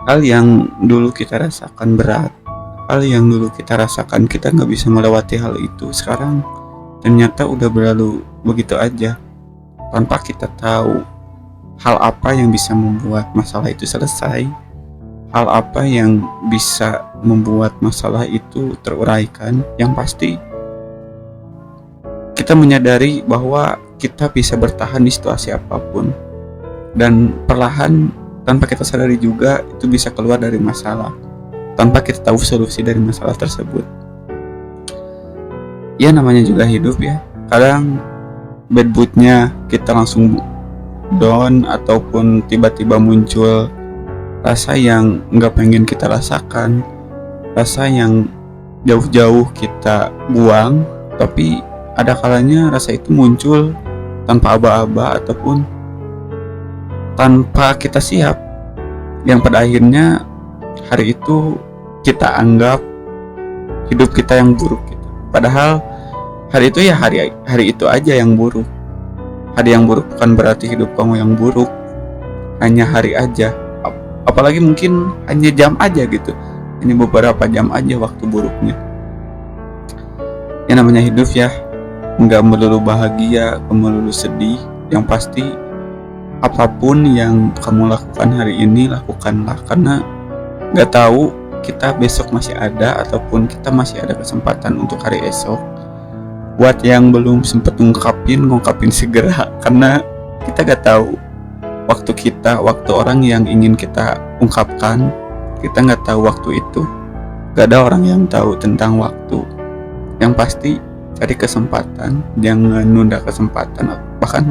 Hal yang dulu kita rasakan berat, hal yang dulu kita rasakan kita nggak bisa melewati hal itu, sekarang ternyata udah berlalu begitu aja, tanpa kita tahu hal apa yang bisa membuat masalah itu selesai, hal apa yang bisa membuat masalah itu teruraikan. Yang pasti kita menyadari bahwa kita bisa bertahan di situasi apapun, dan perlahan tanpa kita sadari juga itu bisa keluar dari masalah tanpa kita tahu solusi dari masalah tersebut. Ya namanya juga hidup ya, kadang bad moodnya kita langsung down, ataupun tiba-tiba muncul rasa yang nggak pengen kita rasakan, rasa yang jauh-jauh kita buang, tapi ada kalanya rasa itu muncul tanpa aba-aba ataupun tanpa kita siap, yang pada akhirnya hari itu kita anggap hidup kita yang buruk gitu. Padahal hari itu ya hari itu aja yang buruk. Hari yang buruk bukan berarti hidup kamu yang buruk, hanya hari aja. Apalagi mungkin hanya jam aja gitu, ini beberapa jam aja waktu buruknya. Ya namanya hidup ya, nggak melulu bahagia, nggak melulu sedih. Yang pasti apapun yang kamu lakukan hari ini, lakukanlah, karena nggak tahu kita besok masih ada, ataupun kita masih ada kesempatan untuk hari esok. Buat yang belum sempat ngungkapin segera, karena kita gak tahu waktu kita, waktu orang yang ingin kita ungkapkan, kita gak tahu waktu itu. Gak ada orang yang tahu tentang waktu. Yang pasti cari kesempatan, jangan nunda kesempatan. Bahkan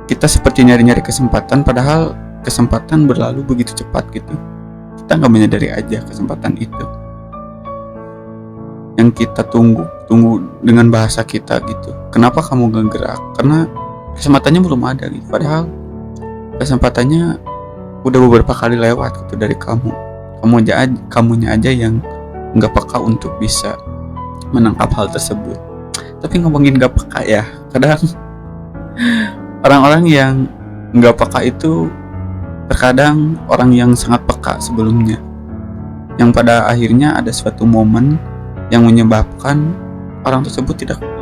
kita seperti nyari-nyari kesempatan, padahal kesempatan berlalu begitu cepat gitu. Kita gak menyadari aja kesempatan itu yang kita tunggu dengan bahasa kita gitu. Kenapa kamu gak gerak? Karena kesempatannya belum ada gitu. Padahal kesempatannya udah beberapa kali lewat gitu dari kamu. Kamunya aja yang gak peka untuk bisa menangkap hal tersebut. Tapi ngomongin gak peka ya, kadang orang-orang yang gak peka itu terkadang orang yang sangat peka sebelumnya, yang pada akhirnya ada suatu momen yang menyebabkan orang tersebut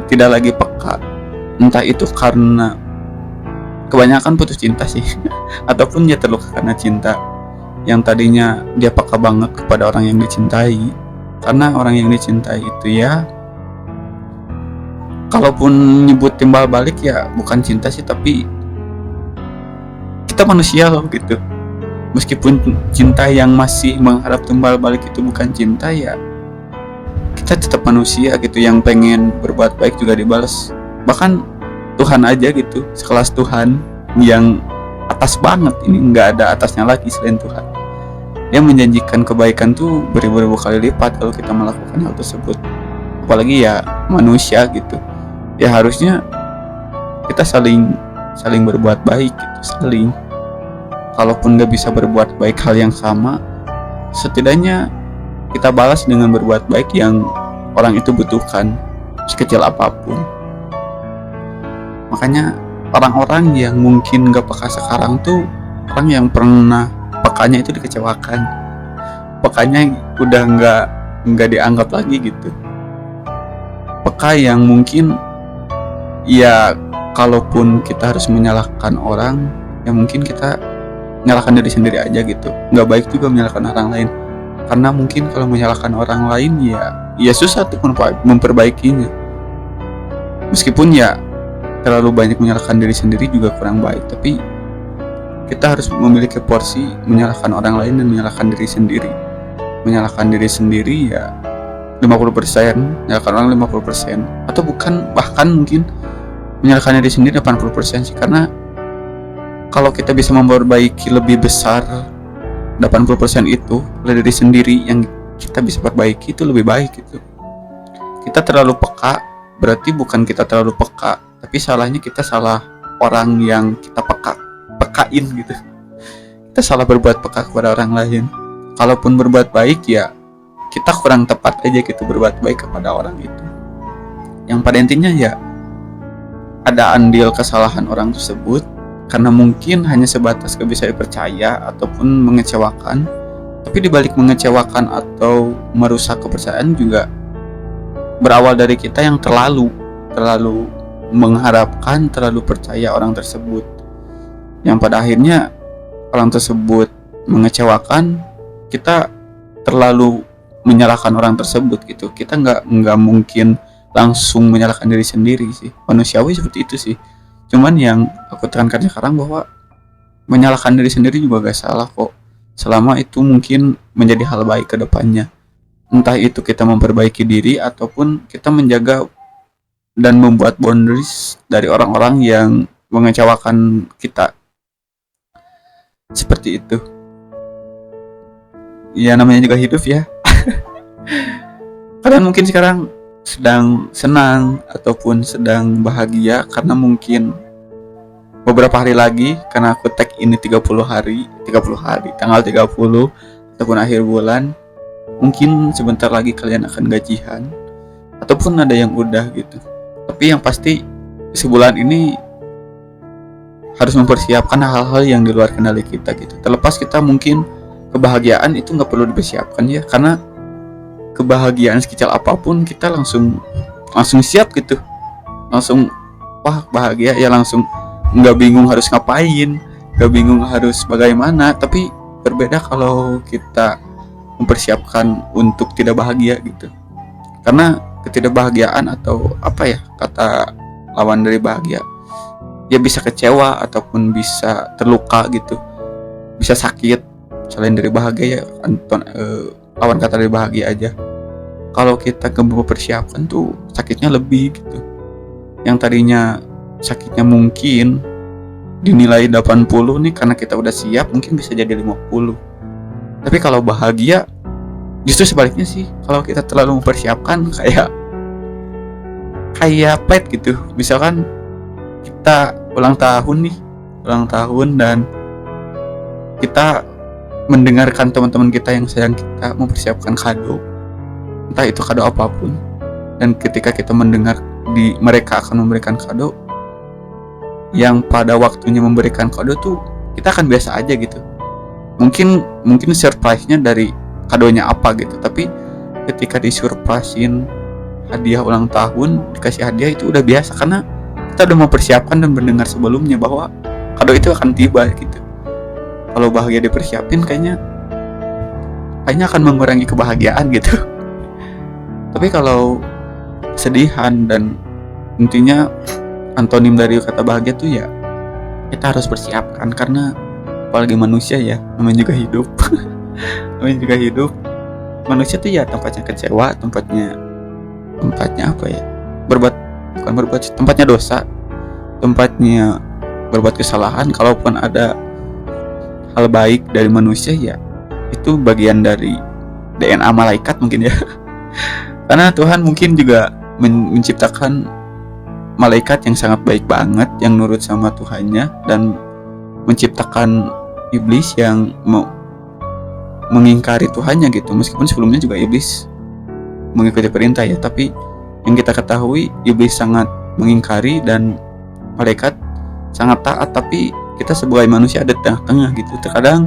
tidak lagi peka. Entah itu karena kebanyakan putus cinta sih ataupun dia terluka karena cinta. Yang tadinya dia peka banget kepada orang yang dicintai, karena orang yang dicintai itu ya, kalaupun nyebut timbal balik ya bukan cinta sih, tapi kita manusia loh gitu. Meskipun cinta yang masih mengharap timbal balik itu bukan cinta, ya kita tetap manusia gitu, yang pengen berbuat baik juga dibalas. Bahkan Tuhan aja gitu, sekelas Tuhan yang atas banget, ini nggak ada atasnya lagi selain Tuhan, dia menjanjikan kebaikan tuh beribu-ribu kali lipat kalau kita melakukan hal tersebut. Apalagi ya manusia gitu, ya harusnya kita saling berbuat baik gitu, saling. Kalaupun nggak bisa berbuat baik hal yang sama, setidaknya kita balas dengan berbuat baik yang orang itu butuhkan, sekecil apapun. Makanya orang-orang yang mungkin gak peka sekarang tuh orang yang pernah pekanya itu dikecewakan, pekanya udah nggak dianggap lagi gitu. Peka yang mungkin ya kalaupun kita harus menyalahkan orang, ya mungkin kita menyalahkan diri sendiri aja gitu. Nggak baik juga menyalahkan orang lain, karena mungkin kalau menyalahkan orang lain ya susah tuh memperbaikinya. Meskipun ya terlalu banyak menyalahkan diri sendiri juga kurang baik, tapi kita harus memiliki porsi menyalahkan orang lain dan menyalahkan diri sendiri. Menyalahkan diri sendiri ya 50%, menyalahkan orang 50%, atau bahkan mungkin menyalahkan diri sendiri 80% sih. Karena kalau kita bisa memperbaiki lebih besar 80% itu oleh diri sendiri, yang kita bisa perbaiki itu lebih baik gitu. Kita terlalu peka, berarti bukan kita terlalu peka, tapi salahnya kita salah orang yang kita pekain gitu. Kita salah berbuat peka kepada orang lain. Kalaupun berbuat baik ya kita kurang tepat aja gitu berbuat baik kepada orang itu. Yang pada intinya ya ada andil kesalahan orang tersebut, karena mungkin hanya sebatas gak bisa dipercaya ataupun mengecewakan. Tapi dibalik mengecewakan atau merusak kepercayaan juga berawal dari kita yang terlalu mengharapkan, terlalu percaya orang tersebut, yang pada akhirnya orang tersebut mengecewakan. Kita terlalu menyalahkan orang tersebut gitu. Kita nggak mungkin langsung menyalahkan diri sendiri sih, manusiawi seperti itu sih. Cuman yang aku tekankan sekarang bahwa menyalahkan diri sendiri juga gak salah kok, selama itu mungkin menjadi hal baik ke depannya. Entah itu kita memperbaiki diri ataupun kita menjaga dan membuat boundaries dari orang-orang yang mengecewakan kita. Seperti itu. Ya namanya juga hidup ya. Kalian mungkin sekarang sedang senang ataupun sedang bahagia karena mungkin beberapa hari lagi, karena aku tag ini 30 hari, tanggal 30 ataupun akhir bulan, mungkin sebentar lagi kalian akan gajian ataupun ada yang udah gitu. Tapi yang pasti sebulan ini harus mempersiapkan hal-hal yang di luar kendali kita gitu. Terlepas kita mungkin kebahagiaan itu nggak perlu dipersiapkan ya, karena kebahagiaan sekecil apapun kita langsung siap gitu, langsung wah bahagia ya, langsung nggak bingung harus ngapain, nggak bingung harus bagaimana. Tapi berbeda kalau kita mempersiapkan untuk tidak bahagia gitu, karena ketidakbahagiaan atau apa ya kata lawan dari bahagia ya, bisa kecewa ataupun bisa terluka gitu, bisa sakit. Selain dari bahagia ya lawan kata dari bahagia aja, kalau kita gak mempersiapkan tuh sakitnya lebih gitu. Yang tadinya sakitnya mungkin dinilai 80 nih, karena kita udah siap mungkin bisa jadi 50. Tapi kalau bahagia justru sebaliknya sih, kalau kita terlalu mempersiapkan kayak pet gitu. Misalkan kita ulang tahun dan kita mendengarkan teman-teman kita yang sayang kita mempersiapkan kado, entah itu kado apapun, dan ketika kita mendengar mereka akan memberikan kado, yang pada waktunya memberikan kado tuh kita akan biasa aja gitu. Mungkin surprise-nya dari kadonya apa gitu, tapi ketika disurprisein hadiah ulang tahun, dikasih hadiah, itu udah biasa karena kita udah mempersiapkan dan mendengar sebelumnya bahwa kado itu akan tiba gitu. Kalau bahagia dipersiapin kayaknya akan mengurangi kebahagiaan gitu. Tapi kalau kesedihan, dan intinya antonim dari kata bahagia tuh ya kita harus persiapkan, karena apalagi manusia ya, namanya juga hidup. Manusia tuh ya tempatnya kecewa, tempatnya apa ya, tempatnya dosa, tempatnya berbuat kesalahan. Kalaupun ada hal baik dari manusia ya itu bagian dari DNA malaikat mungkin ya. Karena Tuhan mungkin juga menciptakan malaikat yang sangat baik banget, yang nurut sama Tuhannya, dan menciptakan iblis yang mengingkari Tuhannya gitu. Meskipun sebelumnya juga iblis mengikuti perintah ya, tapi yang kita ketahui iblis sangat mengingkari dan malaikat sangat taat. Tapi kita sebagai manusia ada tengah-tengah gitu. Terkadang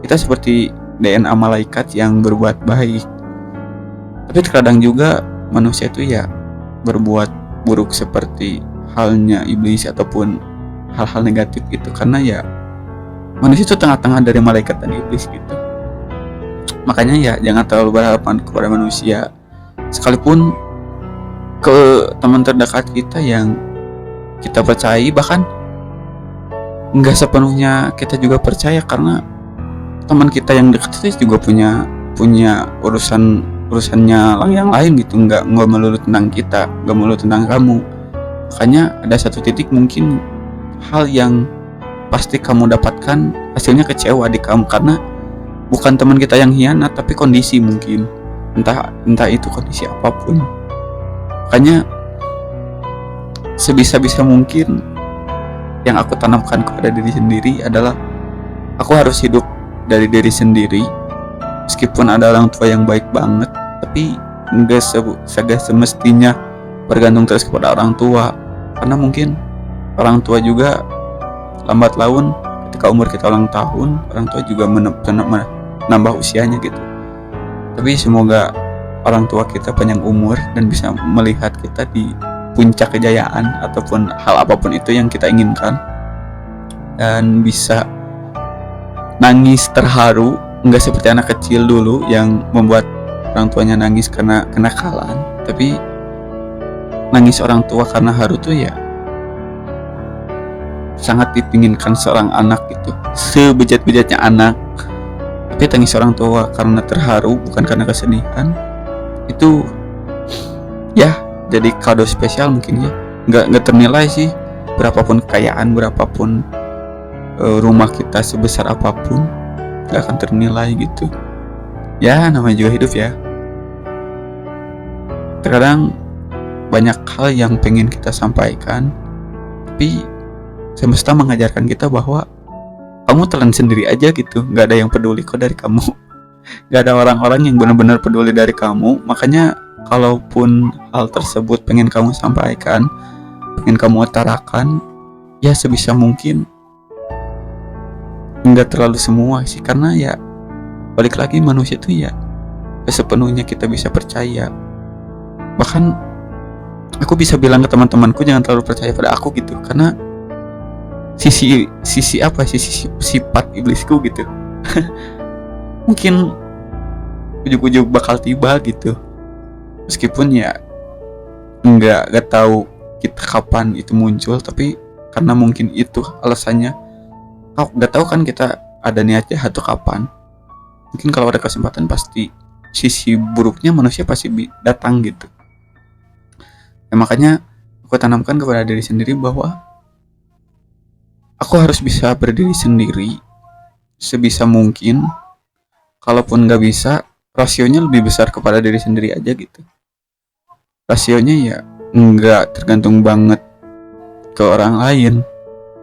kita seperti DNA malaikat yang berbuat baik, tapi terkadang juga manusia itu ya berbuat buruk seperti halnya iblis ataupun hal-hal negatif gitu. Karena ya manusia itu tengah-tengah dari malaikat dan iblis gitu. Makanya ya jangan terlalu berharapan kepada manusia, sekalipun ke teman terdekat kita yang kita percayai, bahkan nggak sepenuhnya kita juga percaya, karena teman kita yang dekat itu juga punya urusannya yang lain gitu, nggak melulu tentang kita, nggak melulu tentang kamu. Makanya ada satu titik mungkin hal yang pasti kamu dapatkan hasilnya kecewa di kamu, karena bukan teman kita yang hianat, tapi kondisi mungkin, entah itu kondisi apapun. Makanya sebisa mungkin yang aku tanamkan kepada diri sendiri adalah aku harus hidup dari diri sendiri. Meskipun ada orang tua yang baik banget, tapi enggak semestinya bergantung terus kepada orang tua, karena mungkin orang tua juga lambat laun ketika umur kita ulang tahun, orang tua juga menambah usianya gitu. Tapi semoga orang tua kita panjang umur dan bisa melihat kita di puncak kejayaan ataupun hal apapun itu yang kita inginkan, dan bisa nangis terharu, nggak seperti anak kecil dulu yang membuat orang tuanya nangis karena kenakalan, tapi nangis orang tua karena haru tuh ya sangat dipinginkan seorang anak gitu, sebejat-bejatnya anak. Tapi tangis orang tua karena terharu bukan karena kesedihan, itu ya jadi kado spesial mungkin ya. Nggak ternilai sih, berapapun kekayaan, berapapun rumah kita sebesar apapun, nggak akan ternilai gitu. Ya namanya juga hidup ya. Terkadang banyak hal yang pengen kita sampaikan, tapi semesta mengajarkan kita bahwa kamu telan sendiri aja gitu, nggak ada yang peduli kok dari kamu. Nggak ada orang-orang yang benar-benar peduli dari kamu. Makanya kalaupun hal tersebut pengen kamu sampaikan, pengen kamu utarakan, ya sebisa mungkin nggak terlalu semua sih, karena ya balik lagi manusia tuh ya sepenuhnya kita bisa percaya. Bahkan aku bisa bilang ke teman-temanku jangan terlalu percaya pada aku gitu, karena sisi sifat iblisku gitu mungkin ujuk-ujuk bakal tiba gitu, meskipun ya nggak tahu kita kapan itu muncul, tapi karena mungkin itu alasannya. Kau nggak tahu kan kita ada niat jahat atau kapan. Mungkin kalau ada kesempatan pasti sisi buruknya manusia pasti datang gitu. Ya, makanya aku tanamkan kepada diri sendiri bahwa aku harus bisa berdiri sendiri sebisa mungkin. Kalaupun nggak bisa, rasionya lebih besar kepada diri sendiri aja gitu. Rasionya ya nggak tergantung banget ke orang lain.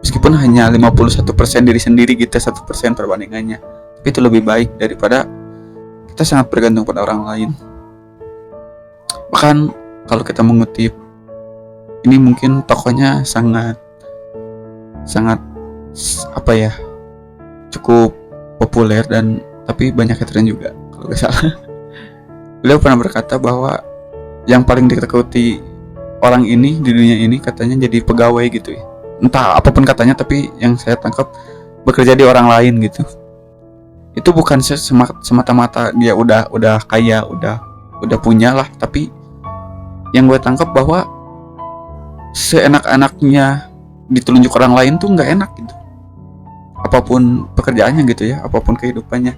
Meskipun hanya 51% diri sendiri kita, 1% perbandingannya, tapi itu lebih baik daripada kita sangat bergantung pada orang lain. Bahkan kalau kita mengutip, ini mungkin tokohnya sangat apa ya, cukup populer dan tapi banyak hateran juga kalau nggak salah. Beliau pernah berkata bahwa yang paling ditakuti orang ini di dunia ini katanya jadi pegawai gitu ya. Entah apapun katanya, tapi yang saya tangkap bekerja di orang lain gitu. Itu bukan semata-mata dia udah kaya, udah punya lah, tapi yang gue tangkap bahwa seenak-enaknya ditelunjuk orang lain tuh nggak enak gitu. Apapun pekerjaannya gitu ya, apapun kehidupannya.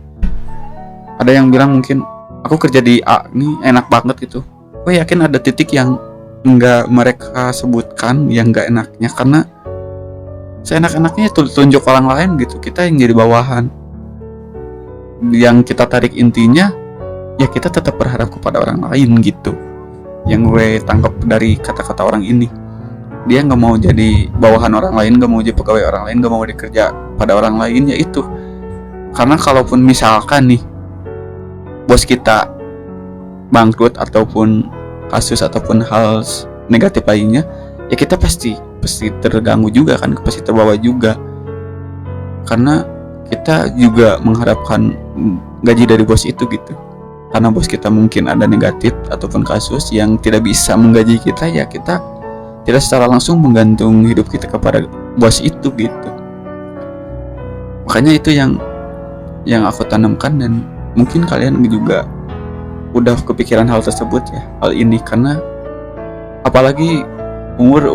Ada yang bilang mungkin aku kerja di A ini enak banget gitu. Gue yakin ada titik yang nggak mereka sebutkan yang nggak enaknya, karena seenak-enaknya tunjuk orang lain gitu, kita yang jadi bawahan. Yang kita tarik intinya ya kita tetap berharap kepada orang lain gitu. Yang gue tangkap dari kata-kata orang ini, dia nggak mau jadi bawahan orang lain, nggak mau jadi pegawai orang lain, nggak mau dikerja pada orang lain, yaitu karena kalaupun misalkan nih bos kita bangkrut ataupun kasus ataupun hal negatif lainnya, ya kita pasti terganggu juga kan, pasti terbawa juga, karena kita juga mengharapkan gaji dari bos itu gitu. Karena bos kita mungkin ada negatif ataupun kasus yang tidak bisa menggaji kita, ya kita tidak secara langsung menggantung hidup kita kepada bos itu gitu. Makanya itu yang aku tanamkan, dan mungkin kalian juga udah kepikiran hal tersebut ya, hal ini. Karena apalagi umur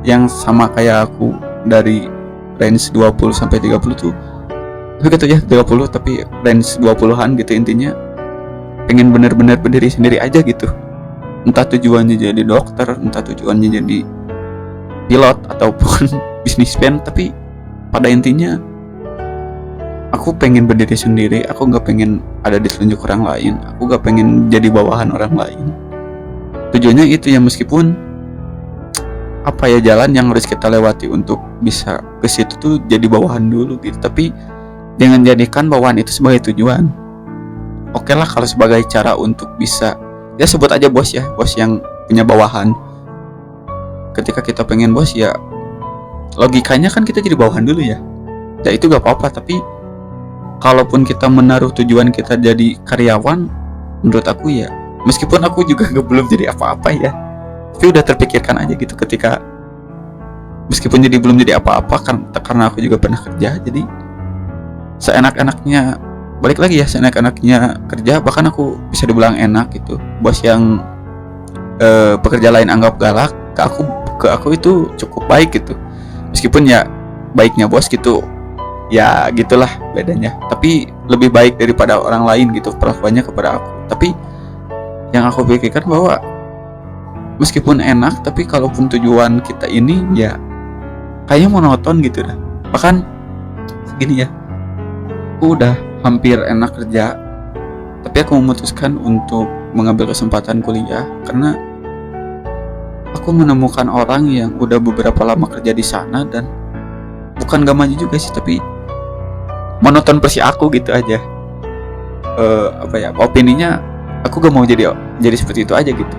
yang sama kayak aku, dari range 20 sampai 30 tuh, tapi gitu ya 30 tapi range 20-an gitu, intinya pengen bener-bener berdiri sendiri aja gitu. Entah tujuannya jadi dokter, entah tujuannya jadi pilot ataupun bisnismen, tapi pada intinya aku pengen berdiri sendiri. Aku gak pengen ada ditunjuk orang lain, aku gak pengen jadi bawahan orang lain. Tujuannya itu ya, meskipun apa ya, jalan yang harus kita lewati untuk bisa ke situ tuh jadi bawahan dulu gitu, tapi jangan jadikan bawahan itu sebagai tujuan. Oke lah kalau sebagai cara untuk bisa, ya sebut aja bos ya, bos yang punya bawahan. Ketika kita pengen bos ya logikanya kan kita jadi bawahan dulu ya. Ya itu gak apa-apa, tapi kalaupun kita menaruh tujuan kita jadi karyawan, menurut aku ya, meskipun aku juga belum jadi apa-apa ya, tapi udah terpikirkan aja gitu ketika meskipun jadi belum jadi apa-apa kan, karena aku juga pernah kerja, jadi seenak-enaknya, balik lagi ya, seenak-enaknya kerja, bahkan aku bisa dibilang enak gitu. Bos yang pekerja lain anggap galak ke aku itu cukup baik gitu, meskipun ya baiknya bos gitu ya gitulah bedanya, tapi lebih baik daripada orang lain gitu perlakuannya kepada aku. Tapi yang aku pikirkan bahwa meskipun enak, tapi kalaupun tujuan kita ini ya kayaknya monoton gitu dah. Bahkan segini ya, aku udah hampir enak kerja, tapi aku memutuskan untuk mengambil kesempatan kuliah karena aku menemukan orang yang udah beberapa lama kerja di sana dan bukan gak maju juga sih, tapi monoton versi aku gitu aja. Opininya aku gak mau jadi seperti itu aja gitu.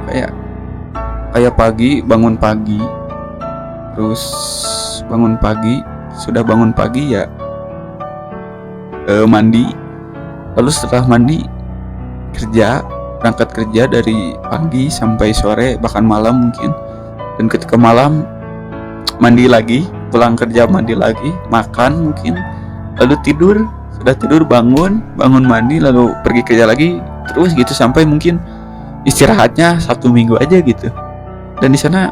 Kayak bangun pagi, terus sudah bangun pagi ya mandi, lalu setelah mandi berangkat kerja dari pagi sampai sore, bahkan malam mungkin. Dan ketika malam mandi lagi, pulang kerja mandi lagi, makan mungkin, lalu sudah tidur bangun mandi, lalu pergi kerja lagi, terus gitu sampai mungkin istirahatnya 1 minggu aja gitu. Dan di sana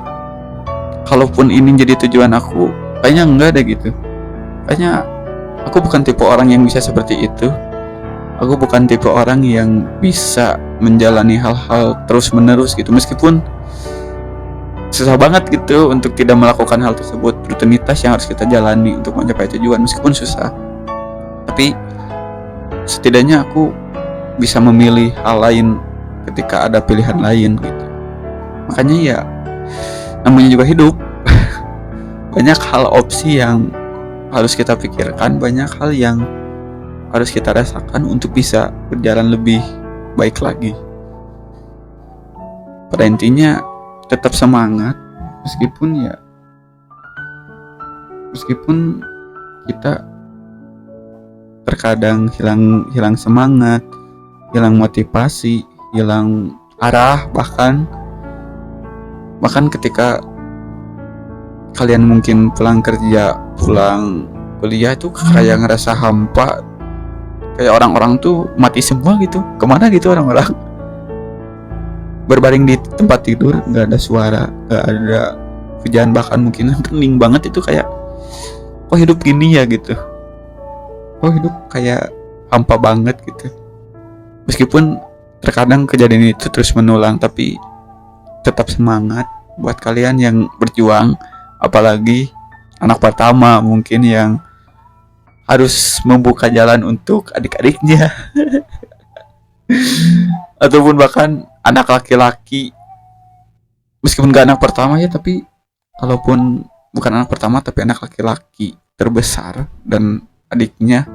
kalaupun ini jadi tujuan aku, kayaknya enggak deh gitu. Kayaknya aku bukan tipe orang yang bisa seperti itu. Aku bukan tipe orang yang bisa menjalani hal-hal terus menerus gitu, meskipun susah banget gitu untuk tidak melakukan hal tersebut. Rutinitas yang harus kita jalani untuk mencapai tujuan meskipun susah, tapi setidaknya aku bisa memilih hal lain ketika ada pilihan lain gitu. Makanya ya namanya juga hidup. Banyak hal opsi yang harus kita pikirkan, banyak hal yang harus kita rasakan untuk bisa berjalan lebih baik lagi. Pada intinya tetap semangat meskipun kita terkadang hilang semangat, hilang motivasi, hilang arah, bahkan ketika kalian mungkin pulang kuliah itu kayak ngerasa hampa, kayak orang-orang tuh mati semua gitu. Kemana gitu orang-orang? Berbaring di tempat tidur, nggak ada suara, nggak ada hujan, bahkan mungkin hening banget. Itu kayak, kok hidup gini ya gitu, kok hidup kayak hampa banget gitu. Meskipun terkadang kejadian itu terus menulang, tapi tetap semangat buat kalian yang berjuang, apalagi anak pertama mungkin yang harus membuka jalan untuk adik-adiknya. Ataupun bahkan anak laki-laki, meskipun gak anak pertama ya, tapi kalaupun bukan anak pertama tapi anak laki-laki terbesar dan adiknya,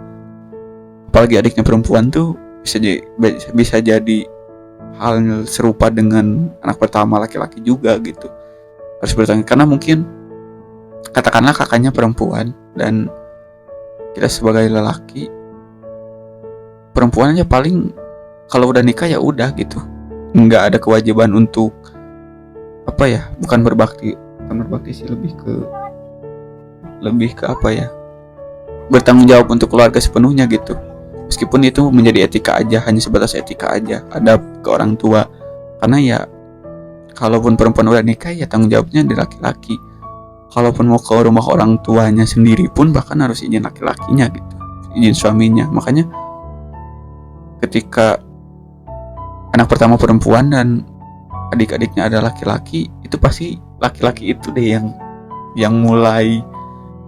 apalagi adiknya perempuan tuh bisa jadi hal serupa dengan anak pertama laki-laki juga gitu. Harus bertanya, karena mungkin katakanlah kakaknya perempuan dan kita sebagai lelaki, perempuan aja paling kalau udah nikah ya udah gitu, nggak ada kewajiban untuk bukan berbakti sih, lebih ke bertanggung jawab untuk keluarga sepenuhnya gitu. Meskipun itu menjadi etika aja, hanya sebatas etika aja, adab ke orang tua. Karena ya kalaupun perempuan udah nikah ya tanggung jawabnya di laki-laki. Kalaupun mau ke rumah orang tuanya sendiri pun bahkan harus izin laki-lakinya gitu, izin suaminya. Makanya ketika anak pertama perempuan dan adik-adiknya ada laki-laki, itu pasti laki-laki itu deh yang mulai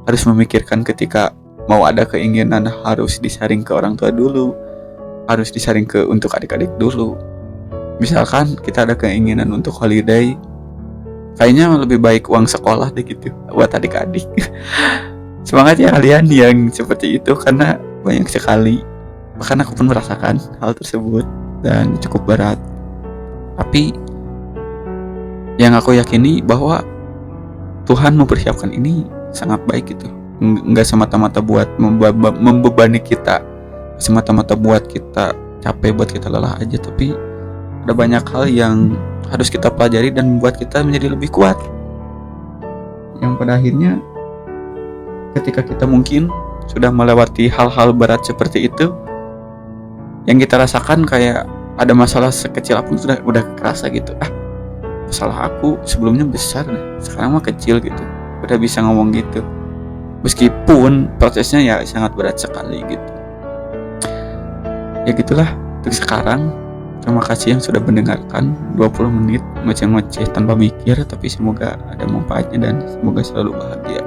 harus memikirkan ketika mau ada keinginan harus disaring ke orang tua dulu, harus disaring untuk adik-adik dulu. Misalkan kita ada keinginan untuk holiday, kayaknya lebih baik uang sekolah deh gitu buat adik-adik. Semangat ya kalian yang seperti itu, karena banyak sekali, bahkan aku pun merasakan hal tersebut dan cukup berat. Tapi yang aku yakini bahwa Tuhan mempersiapkan ini sangat baik gitu. Nggak semata-mata buat membebani kita, semata-mata buat kita capek, buat kita lelah aja, tapi ada banyak hal yang harus kita pelajari dan membuat kita menjadi lebih kuat, yang pada akhirnya ketika kita mungkin sudah melewati hal-hal berat seperti itu, yang kita rasakan kayak ada masalah sekecil apun udah kerasa gitu. Masalah aku sebelumnya besar nih, sekarang mah kecil gitu. Udah bisa ngomong gitu. Meskipun prosesnya ya sangat berat sekali gitu. Ya gitulah untuk sekarang. Terima kasih yang sudah mendengarkan 20 menit ngoceh-ngoceh tanpa mikir, tapi semoga ada manfaatnya dan semoga selalu bahagia.